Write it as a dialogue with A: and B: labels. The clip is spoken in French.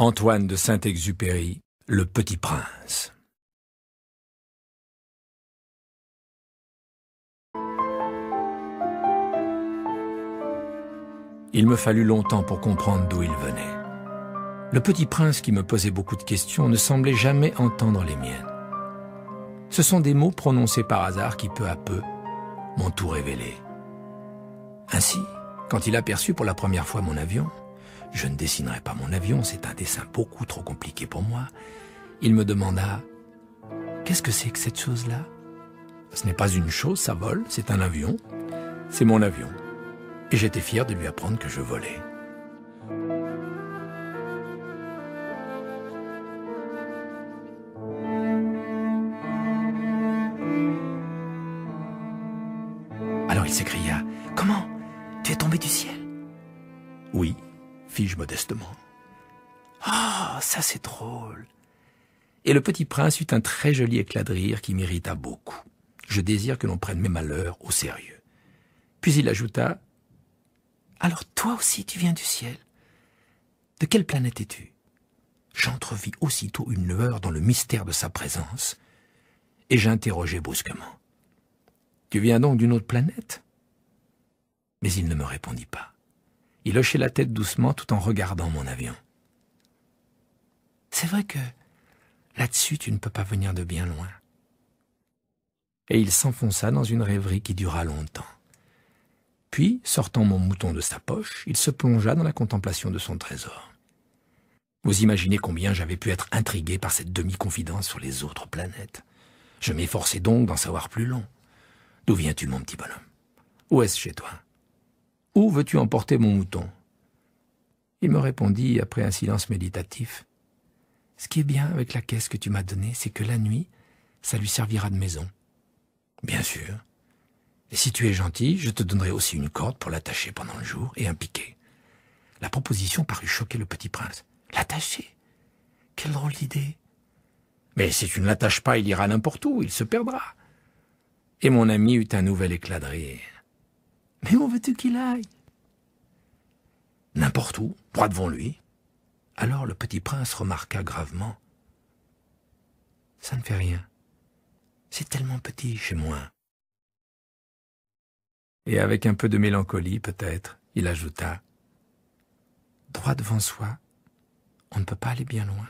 A: Antoine de Saint-Exupéry, Le Petit Prince. Il me fallut longtemps pour comprendre d'où il venait. Le petit prince qui me posait beaucoup de questions ne semblait jamais entendre les miennes. Ce sont des mots prononcés par hasard qui, peu à peu, m'ont tout révélé. Ainsi, quand il aperçut pour la première fois mon avion, je ne dessinerai pas mon avion, c'est un dessin beaucoup trop compliqué pour moi, il me demanda « Qu'est-ce que c'est que cette chose-là » ? Ce n'est pas une chose, ça vole, c'est un avion. C'est mon avion. Et j'étais fier de lui apprendre que je volais. Alors il s'écria « Comment ? Tu es tombé du ciel ?» « Oui, » fis-je modestement. « Ah, ça c'est drôle !» Et le petit prince eut un très joli éclat de rire qui m'irrita beaucoup. Je désire que l'on prenne mes malheurs au sérieux. Puis il ajouta « Alors toi aussi tu viens du ciel ? De quelle planète es-tu » J'entrevis aussitôt une lueur dans le mystère de sa présence, et j'interrogeai brusquement. « Tu viens donc d'une autre planète ?» Mais il ne me répondit pas. Il hochait la tête doucement tout en regardant mon avion. « C'est vrai que là-dessus tu ne peux pas venir de bien loin. » Et il s'enfonça dans une rêverie qui dura longtemps. Puis, sortant mon mouton de sa poche, il se plongea dans la contemplation de son trésor. Vous imaginez combien j'avais pu être intrigué par cette demi-confidence sur les autres planètes. Je m'efforçais donc d'en savoir plus long. D'où viens-tu, mon petit bonhomme? Où est-ce chez toi? Où veux-tu emporter mon mouton? Il me répondit, après un silence méditatif, « Ce qui est bien avec la caisse que tu m'as donnée, c'est que la nuit, ça lui servira de maison. » Bien sûr. Et si tu es gentil, je te donnerai aussi une corde pour l'attacher pendant le jour et un piquet. La proposition parut choquer le petit prince. L'attacher? Quelle drôle d'idée! Mais si tu ne l'attaches pas, il ira n'importe où, il se perdra. Et mon ami eut un nouvel éclat de rire. Mais où veux-tu qu'il aille? N'importe où, droit devant lui. Alors le petit prince remarqua gravement. Ça ne fait rien. C'est tellement petit chez moi. Et avec un peu de mélancolie, peut-être, il ajouta, « Droit devant soi, on ne peut pas aller bien loin. »